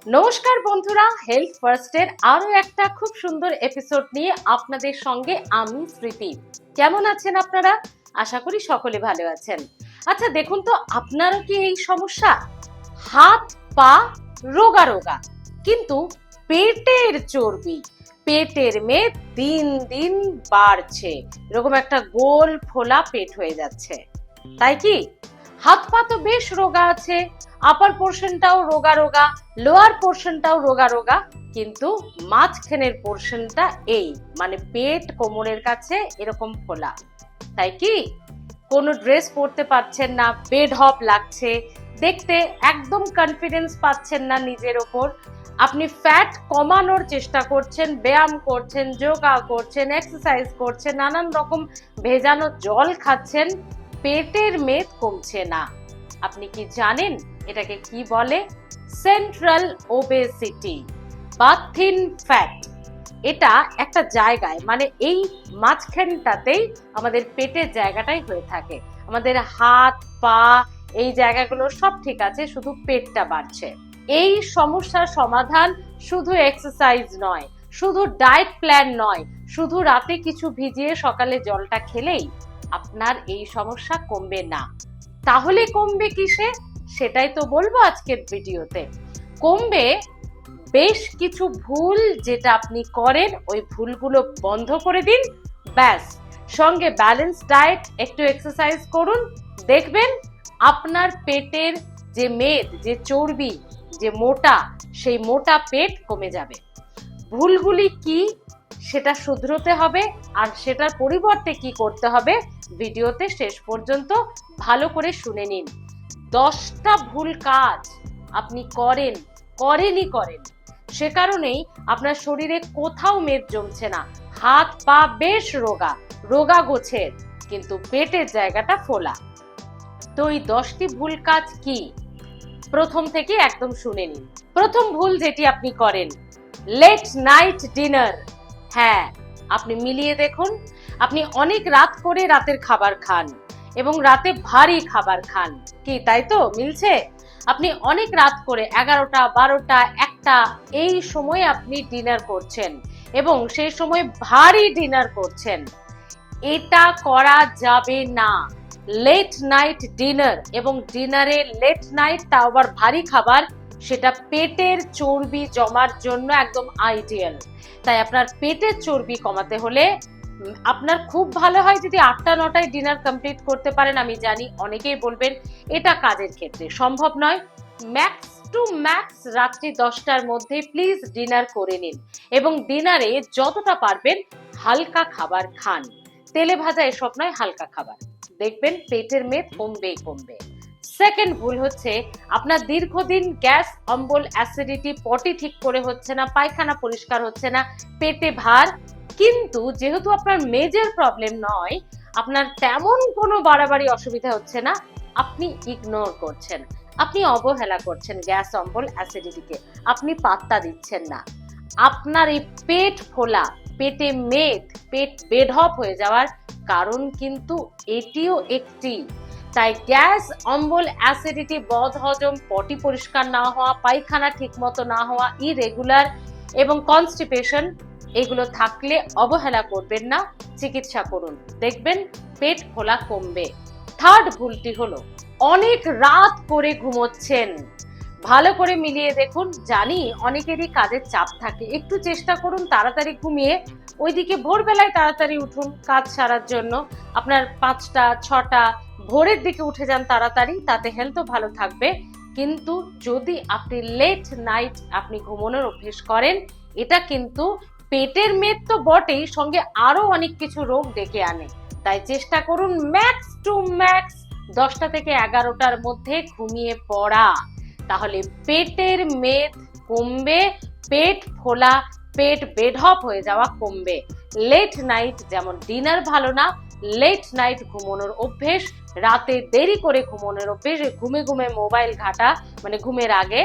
নমস্কার বন্ধুরা, হেলথ ফার্স্টের আরো একটা খুব সুন্দর এপিসোড নিয়ে আপনাদের সঙ্গে আমি স্মৃতি। কেমন আছেন আপনারা? আশা করি সকলে ভালো আছেন। আচ্ছা দেখুন তো, আপনারও কি এই সমস্যা? হাত পা রোগা রোগা, কিন্তু পেটের চর্বি, পেটের মেদ দিন দিন বাড়ছে, এরকম একটা গোল ফোলা পেট হয়ে যাচ্ছে, তাই কি? হাত পা তো বেশ রোগা আছে, আপার পোর্শনটাও রোগা রোগা, লোয়ার পোর্শনটাও রোগা রোগা, কিন্তু মাঝখানের পোর্শনটা এই মানে পেট কোমরের কাছে এরকম ফোলা, তাই কি? কোনো ড্রেস পরতে পারছেন না, বেড হপ লাগছে, দেখতে একদম কনফিডেন্স পাচ্ছেন না নিজের ওপর। আপনি ফ্যাট কমানোর চেষ্টা করছেন, ব্যায়াম করছেন, যোগা করছেন, এক্সারসাইজ করছেন, নানান রকম ভেজানো জল খাচ্ছেন, পেটের মেদ কমছে না। আপনি কি জানেন এটাকে কি বলে? সেন্ট্রাল ওবেসিটি বা থিন ফ্যাট। এটা একটা জায়গায় মানে এই মাঝখানটাতেই আমাদের পেটের জায়গাটাই হয়ে থাকে। আমাদের হাত পা এই জায়গাগুলো সব ঠিক আছে, শুধু পেটটা বাড়ছে। এই সমস্যার সমাধান শুধু এক্সারসাইজ নয়, শুধু ডায়েট প্ল্যান নয়, শুধু রাতে কিছু ভিজিয়ে সকালে জলটা খেলেই আপনার এই সমস্যা কমবে না। তাহলে কমবে কিসে? সেটাই তো বলবো আজকের ভিডিওতে। কমবে বেশ কিছু ভুল যেটা আপনি করেন, ওই ভুলগুলো বন্ধ করে দিন, ব্যাস। সঙ্গে ব্যালেন্স ডায়েট, একটু এক্সারসাইজ করুন, দেখবেন আপনার পেটের যে মেদ, যে চর্বি, যে মোটা, সেই মোটা পেট কমে যাবে। ভুলগুলি কি সেটা শুধরোতে হবে, আর সেটার পরিবর্তে কি করতে হবে ভিডিওতে শেষ পর্যন্ত ভালো করে শুনে নিন। 10টা ভুল কাজ আপনি করেন, সে কারণেই আপনার শরীরে কোথাও মেদ জমছে না, হাত পা বেশ রোগা রোগা গোছের, কিন্তু পেটের জায়গাটা ফোলা। তো এই 10টি ভুল কাজ কি, প্রথম থেকে একদম শুনে নিন। প্রথম ভুল যেটি আপনি করেন, লেট নাইট ডিনার। হ্যাঁ, আপনি মিলিয়ে দেখুন, আপনি অনেক রাত করে রাতের খাবার খান এবং রাতে ভারী খাবার খান, কি তাই তো? মিলছে? আপনি অনেক রাত করে 11টা 12টা 1টা এই সময় আপনি ডিনার করছেন এবং সেই সময় ভারী ডিনার করছেন। এটা করা যাবে না। লেট নাইট ডিনার এবং ডিনারে লেট নাইট, তাও আবার ভারী খাবার, সেটা পেটের চর্বি জমার জন্য একদম আইডিয়াল। তাই আপনার পেটের চর্বি কমাতে হলে আপনার খুব ভালো হয় যদি 8টা 9টায় ডিনার কমপ্লিট করতে পারেন। আমি জানি অনেকেই বলবেন এটা কাজের ক্ষেত্রে সম্ভব নয়। ম্যাক্স টু ম্যাক্স রাত্রি 10টার মধ্যে প্লিজ ডিনার করে নিন এবং ডিনারে যতটা পারবেন হালকা খাবার খান, তেলে ভাজা এসব নয়, হালকা খাবার, দেখবেন পেটের মেদ কমবেই কমবে। সেকেন্ড ভুল হচ্ছে, আপনার দীর্ঘদিন গ্যাস, অম্বল, অ্যাসিডিটি, পটি ঠিক করে হচ্ছে না, পায়খানা পরিষ্কার হচ্ছে না, পেটে ভার, কিন্তু যেহেতু আপনার মেজর প্রবলেম নয়, আপনার তেমন কোনো বাড়াবাড়ি অসুবিধা হচ্ছে না, আপনি ইগনোর করছেন, আপনি অবহেলা করছেন গ্যাস, অম্বল, অ্যাসিডিটিকে, আপনি পাত্তা দিচ্ছেন না। আপনার এই পেট ফোলা, পেটে মেদ, পেট বেঢপ হয়ে যাওয়ার কারণ কিন্তু এটিও একটি। তাই গ্যাস, অম্বল, অ্যাসিডিটি, বদহজম, পটি পরিষ্কার না হওয়া, পায়খানা ঠিক মতো না হওয়া, ইরেগুলার এবং কনস্টিপেশন, এগুলো থাকলে অবহেলা করবেন না, চিকিৎসা করুন, দেখবেন পেট ফোলা কমবে। থার্ড ভুলটি হলো অনেক রাত করে ঘুমোচ্ছেন। ভালো করে মিলিয়ে দেখুন, জানি অনেকেরই কাজের চাপ থাকে, একটু চেষ্টা করুন তাড়াতাড়ি ঘুমিয়ে ওইদিকে ভোরবেলায় তাড়াতাড়ি উঠুন কাজ সারার জন্য। আপনার 5টা 6টা ভোরের দিকে উঠে যান তাড়াতাড়ি, তাতে হেলথও ভালো থাকবে। কিন্তু যদি আপনি লেট নাইট আপনি ঘুমানোর অভ্যেস করেন, এটা কিন্তু পেটের মেদ তো বটেই, সঙ্গে আরো অনেক কিছু রোগ ডেকে আনে। তাই চেষ্টা করুন ম্যাক্স টু ম্যাক্স 10টা থেকে 11টার মধ্যে ঘুমিয়ে পড়া, তাহলে পেটের মেদ কমবে, পেট ফোলা, পেট বেঢপ হয়ে যাওয়া কমবে। লেট নাইট যেমন ডিনার ভালো না, লেট নাইট ঘুমানোর অভ্যেস, রাতে দেরি করে ঘুমানোর অভ্যেস, ঘুমে ঘুমে মোবাইল ঘাটা, মানে ঘুমের আগে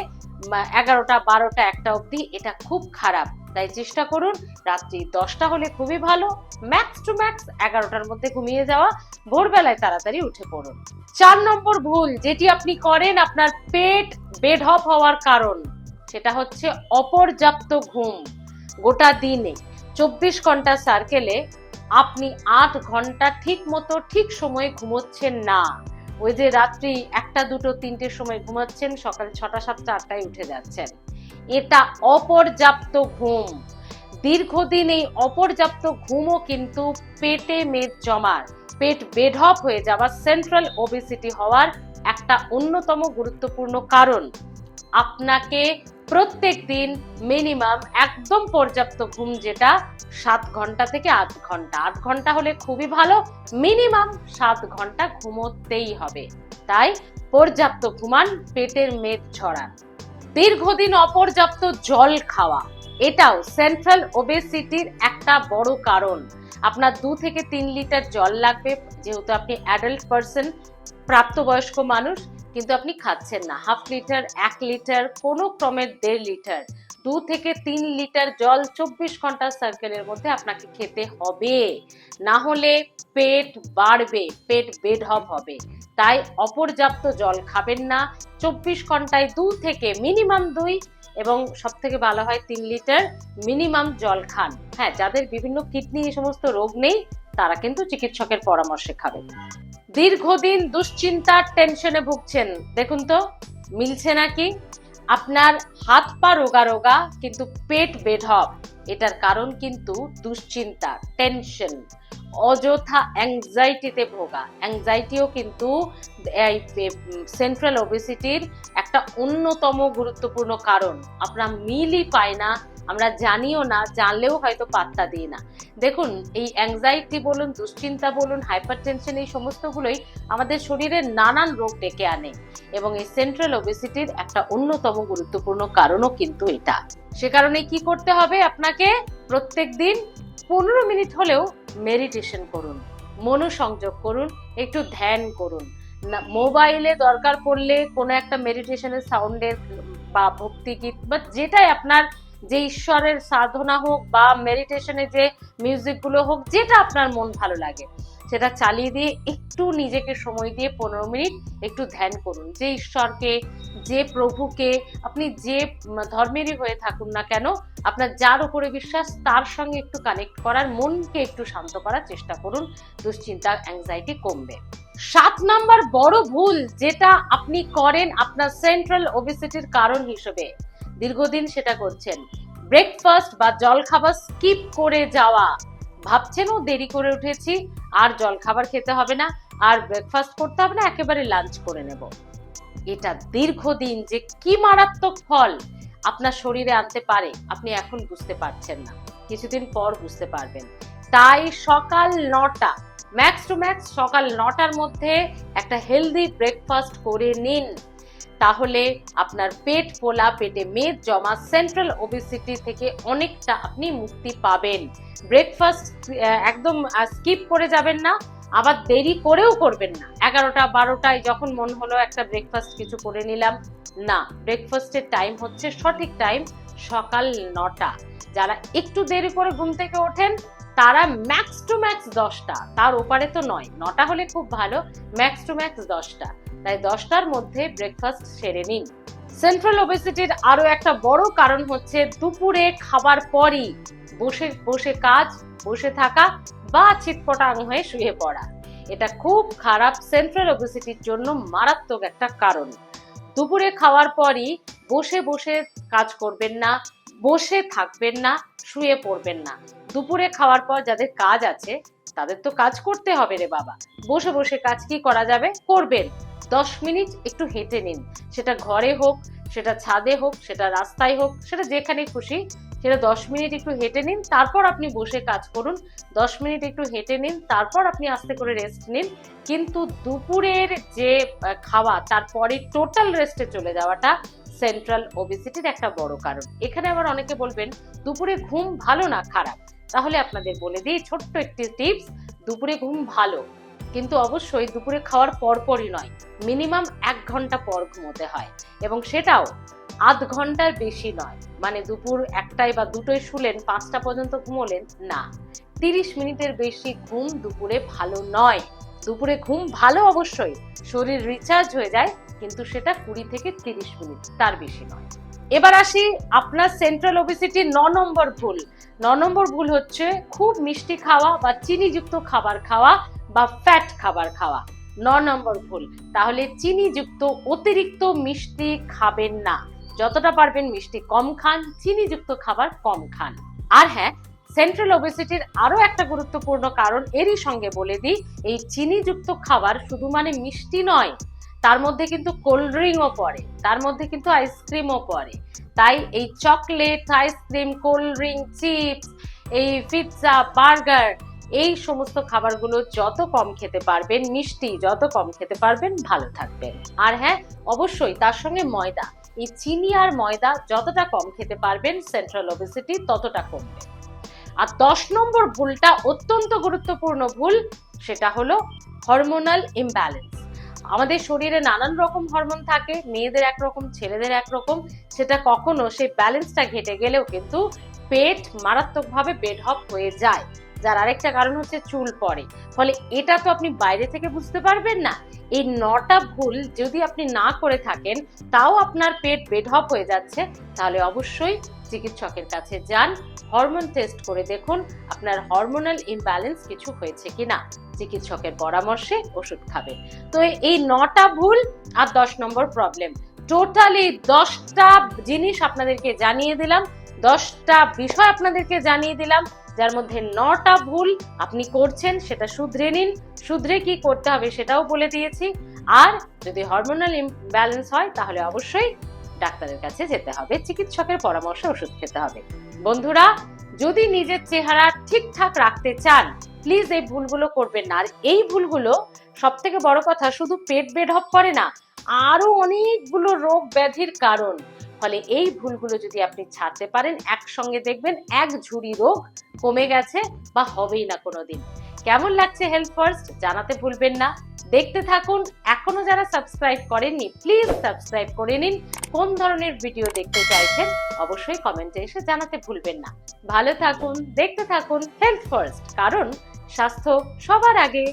11টা 12টা 1টা অবধি, এটা খুব খারাপ। তাই চেষ্টা করুন রাত্রি 10টা হলে খুবই ভালো, ম্যাক্স টু ম্যাক্স 11টার মধ্যে ঘুমিয়ে যাওয়া, ভোরবেলায় তাড়াতাড়ি উঠে পড়ুন। 4 নম্বর ভুল যেটি আপনি করেন আপনার পেট বেঢপ হওয়ার কারণ, সেটা হচ্ছে অপর্যাপ্ত ঘুম। গোটা দিনে 24 ঘন্টা সার্কেলে আপনি 8 ঘন্টা ঠিক মতো ঠিক সময়ে ঘুমোচ্ছেন না। ওই যে রাত্রি 1টা 2টো 3টের সময় ঘুমাচ্ছেন, সকাল 6টা 7টা 8টায় উঠে যাচ্ছেন। এটা অপর্যাপ্ত ঘুম। দীর্ঘদিন এই অপর্যাপ্ত ঘুমও কিন্তু পেটে মেদ জমার, পেট বেঢপ হয়ে যাওয়া, সেন্ট্রাল ওবেসিটি হওয়ার একটা অন্যতম গুরুত্বপূর্ণ কারণ। আপনাকে প্রত্যেক দিন মিনিমাম একদম পর্যাপ্ত ঘুম, যেটা 7 ঘন্টা থেকে 8 ঘন্টা, 8 ঘন্টা হলে খুবই ভালো, মিনিমাম 7 ঘন্টা ঘুমোতেই হবে। তাই পর্যাপ্ত ঘুমান, পেটের মেদ ঝরান। দীর্ঘদিন অপর্যাপ্ত জল খাওয়া, এটাও সেন্ট্রাল ওবেসিটির একটা বড় কারণ। আপনার 2 থেকে 3 লিটার জল লাগবে, যেহেতু আপনি অ্যাডাল্ট পারসন, প্রাপ্তবয়স্ক মানুষ, কিন্তু আপনি খাচ্ছেন না। 1/2 লিটার, 1 লিটার, কোনো ক্রমে 1.5 লিটার, 2 থেকে 3 লিটার জল 24 ঘন্টা সার্কেলের মধ্যে আপনাকে খেতে হবে, না হলে পেট বাড়বে, পেট বেঢপ হবে। তাই অপর্যাপ্ত জল খাবেন না। 24 ঘন্টায় 2 থেকে মিনিমাম 2 এবং সব থেকে ভালো হয় 3 লিটার মিনিমাম জল খান। হ্যাঁ, যাদের বিভিন্ন কিডনি এই সমস্ত রোগ নেই তারা কিন্তু চিকিৎসকের পরামর্শে খাবেন। দীর্ঘদিন দুশ্চিন্তা, টেনশনে ভুগছেন, দেখুন তো মিলছে নাকি? আপনার হাত পা রোগা রোগা কিন্তু পেট বেঢপ, এটার কারণ কিন্তু দুশ্চিন্তা, টেনশন, অযথা অ্যাংজাইটিতে ভোগা। অ্যাংজাইটিও কিন্তু সেন্ট্রাল ওবেসিটির একটা অন্যতম গুরুত্বপূর্ণ কারণ। আমরা মিলই পাই না, আমরা জানিও না, জানলেও হয়তো পাত্তা দিই না। দেখুন, এই অ্যাংজাইটি বলুন, দুশ্চিন্তা বলুন, হাইপারটেনশন, এই সমস্তগুলোই আমাদের শরীরে নানান রোগ ডেকে আনে, এবং এই সেন্ট্রাল ওবেসিটির একটা অন্যতম গুরুত্বপূর্ণ কারণও কিন্তু এটা। সে কারণে কি করতে হবে? আপনাকে প্রত্যেক দিন 15 মিনিট হলেও মেডিটেশন করুন, মনোসংযোগ করুন, একটু ধ্যান করুন। মোবাইলে দরকার পড়লে কোনো একটা মেডিটেশনের সাউন্ডের বা ভক্তিগীত বা যেটাই আপনার, যে ঈশ্বরের সাধনা হোক বা মেডিটেশনে যে মিউজিকগুলো হোক, যেটা আপনার মন ভালো লাগে সেটা চালিয়ে দিয়ে একটু নিজেকে সময় দিয়ে 15 মিনিট একটু ধ্যান করুন। যে ঈশ্বরকে, যে প্রভুকে, আপনি যে ধর্মেরই হয়ে থাকুন না কেন, আপনার যার উপরে বিশ্বাস তার সঙ্গে একটু কানেক্ট করার, মনকে একটু শান্ত করার চেষ্টা করুন। দুশ্চিন্তা, অ্যাংজাইটি কমবে। 7 নম্বর বড় ভুল যেটা আপনি করেন আপনার সেন্ট্রাল ওবেসিটির কারণ হিসেবে, দীর্ঘদিন সেটা করছেন, ব্রেকফাস্ট বা জলখাবার স্কিপ করে যাওয়া। ভাবছেন ও দেরি করে উঠেছি, আর জলখাবার খেতে হবে না, আর ব্রেকফাস্ট করতে হবে না, একেবারে লাঞ্চ করে নেব। এটা দীর্ঘদিন যে কি মারাত্মক ফল আপনার শরীরে আনতে পারে আপনি এখন বুঝতে পারছেন না, কিছুদিন পর বুঝতে পারবেন। তাই সকাল 9টা, ম্যাক্স টু ম্যাক্স সকাল 9টার মধ্যে একটা হেলদি ব্রেকফাস্ট করে নিন। তাহলে আপনার পেট ফোলা, পেটে মেদ জমা, সেন্ট্রাল ওবেসিটি থেকে অনেকটা আপনি মুক্তি পাবেন। ব্রেকফাস্ট একদম স্কিপ করে যাবেন না, আবার দেরি করেও করবেন না। 11টা 12টায় যখন মন হলো একটা ব্রেকফাস্ট কিছু করে নিলাম, না, ব্রেকফাস্টের টাইম হচ্ছে সঠিক টাইম সকাল 9টা। যারা একটু দেরি করে ঘুম থেকে ওঠেন তারা ম্যাক্স টু ম্যাক্স 10টা, তার ওপারে তো নয়, 9টা হলে খুব ভালো, ম্যাক্স টু ম্যাক্স 10টা। তাই 10টার মধ্যে ব্রেকফাস্ট সেরে নিন। সেন্ট্রাল ওবেসিটির আরো একটা বড় কারণ হচ্ছে দুপুরে খাবার পরই বসে বসে কাজ, বসে থাকা বা ছিটপটাং হয়ে শুয়ে পড়া। এটা খুব খারাপ, সেন্ট্রাল ওবেসিটির জন্য মারাত্মক একটা কারণ। দুপুরে খাওয়ার পরই বসে বসে কাজ করবেন না, বসে থাকবেন না, শুয়ে পড়বেন না। দুপুরে খাওয়ার পর যাদের কাজ আছে তাদের তো কাজ করতে হবে রে বাবা। বসে বসে কাজ কি করা যাবে? করবেন। 10 মিনিট একটু হেঁটে নিন, সেটা ঘরে হোক, সেটা ছাদে হোক, সেটা রাস্তায় হোক, সেটা যেখানে খুশি, সেটা 10 মিনিট একটু হেঁটে নিন, তারপর আপনি বসে কাজ করুন। 10 মিনিট একটু হেঁটে নিন, তারপর আপনি আস্তে করে রেস্ট নিন। কিন্তু দুপুরের যে খাওয়া তারপরে টোটাল রেস্টে চলে যাওয়াটা সেন্ট্রাল ওবেসিটির একটা বড় কারণ। এখানে আবার অনেকে বলবেন দুপুরে ঘুম ভালো না খারাপ, তাহলে আপনাদের বলে দিই ছোট্ট একটি টিপস। দুপুরে ঘুম ভালো, কিন্তু অবশ্যই দুপুরে খাওয়ার পরপরই নয়, মিনিমাম 1 ঘন্টা পর ঘুমোতে হয়, এবং সেটাও আধ ঘন্টার বেশি নয়। মানে দুপুর 1টায় বা 2টোয় শুলেন, 5টা পর্যন্ত ঘুমোলেন না, 30 মিনিটের বেশি ঘুম দুপুরে ভালো নয়। দুপুরে ঘুম ভালো অবশ্যই, শরীর রিচার্জ হয়ে যায়, কিন্তু সেটা 20 থেকে 30 মিনিট, তার বেশি নয়। এবার আসি আপনার সেন্ট্রাল ওবেসিটি 9 নম্বর ভুল। 9 নম্বর ভুল হচ্ছে খুব মিষ্টি খাওয়া বা চিনিযুক্ত খাবার খাওয়া বা ফ্যাট খাবার খাওয়া। 9 নম্বর ভুল। তাহলে চিনিযুক্ত অতিরিক্ত মিষ্টি খাবেন না, যতটা পারবেন মিষ্টি কম খান, চিনিযুক্ত খাবার কম খান। আর হ্যাঁ, সেন্ট্রাল ওবেসিটির আরো একটা গুরুত্বপূর্ণ কারণ এরই সঙ্গে বলে দিই, এই চিনিযুক্ত খাবার শুধু মানে মিষ্টি নয়, তার মধ্যে কিন্তু কোল্ড ড্রিঙ্কও পড়ে, তার মধ্যে কিন্তু আইসক্রিমও পড়ে। তাই এই chocolate, ice cream, cold drink, chips, এই পিৎজা, বার্গার, এই সমস্ত খাবারগুলো যত কম খেতে পারবেন, মিষ্টি যত কম খেতে পারবেন, ভালো থাকবেন। আর হ্যাঁ, অবশ্যই তার সঙ্গে ময়দা, এই চিনি আর ময়দা যতটা কম খেতে পারবেন সেন্ট্রাল ওবেসিটি ততটা কমবে। আর 10 নম্বর ভুলটা অত্যন্ত গুরুত্বপূর্ণ ভুল, সেটা হলো হরমোনাল ইমব্যালেন্স। আমাদের শরীরে নানান রকম হরমোন থাকে, মেয়েদের একরকম, ছেলেদের একরকম। সেটা কখনো সেই ব্যালেন্সটা ঘেটে গেলেও কিন্তু পেট মারাত্মকভাবে বেঢপ হয়ে যায়, যার আরেকটা কারণ হচ্ছে চুল পড়ে। ফলে এটা তো আপনি বাইরে থেকে বুঝতে পারবেন না। এই 9টা ভুল যদি আপনি না করে থাকেন, তাও আপনার পেট বেঢপ হয়ে যাচ্ছে, তাহলে অবশ্যই চিকিৎসকের কাছে যান, হরমোন টেস্ট করে দেখুন আপনার হরমোনাল ইমব্যালেন্স কিছু হয়েছে কিনা। চিকিৎসকের পরামর্শে ওষুধ খাবেন। তো এই 9টা ভুল আর 10 নম্বর প্রবলেম, টোটালি 10টা জিনিস আপনাদেরকে জানিয়ে দিলাম, 10টা বিষয় আপনাদেরকে জানিয়ে দিলাম, যার মধ্যে 9টা ভুল আপনি করছেন, সেটা শুধরে নিন। শুধরে কি করতে হবে সেটাও বলে দিয়েছি। আর যদি হরমোনাল ইমব্যালেন্স হয় তাহলে অবশ্যই ডাক্তারের কাছে যেতে হবে, চিকিৎসকের পরামর্শে ওষুধ খেতে হবে। বন্ধুরা, যদি নিজের চেহারা ঠিকঠাক রাখতে চান, প্লিজ এই ভুলগুলো করবেন না। আর এই ভুলগুলো, সব থেকে বড় কথা, শুধু পেট বেঢপ করে না, আরো অনেকগুলো রোগ ব্যাধির কারণ। ফলে এই ভুলগুলো যদি আপনি ছাড়তে পারেন, একসঙ্গে দেখবেন এক ঝুড়ি রোগ কমে গেছে বা হবেই না কোনোদিন। কেমন লাগছে হেলথ ফার্স্ট জানাতে ভুলবেন না। দেখতে থাকুন। এখনো যারা সাবস্ক্রাইব করেননি, প্লিজ সাবস্ক্রাইব করে নিন। কোন ধরনের ভিডিও দেখতে চাইছেন অবশ্যই কমেন্টে এসে জানাতে ভুলবেন না। ভালো থাকুন, দেখতে থাকুন হেলথ ফার্স্ট, কারণ স্বাস্থ্য সবার আগে।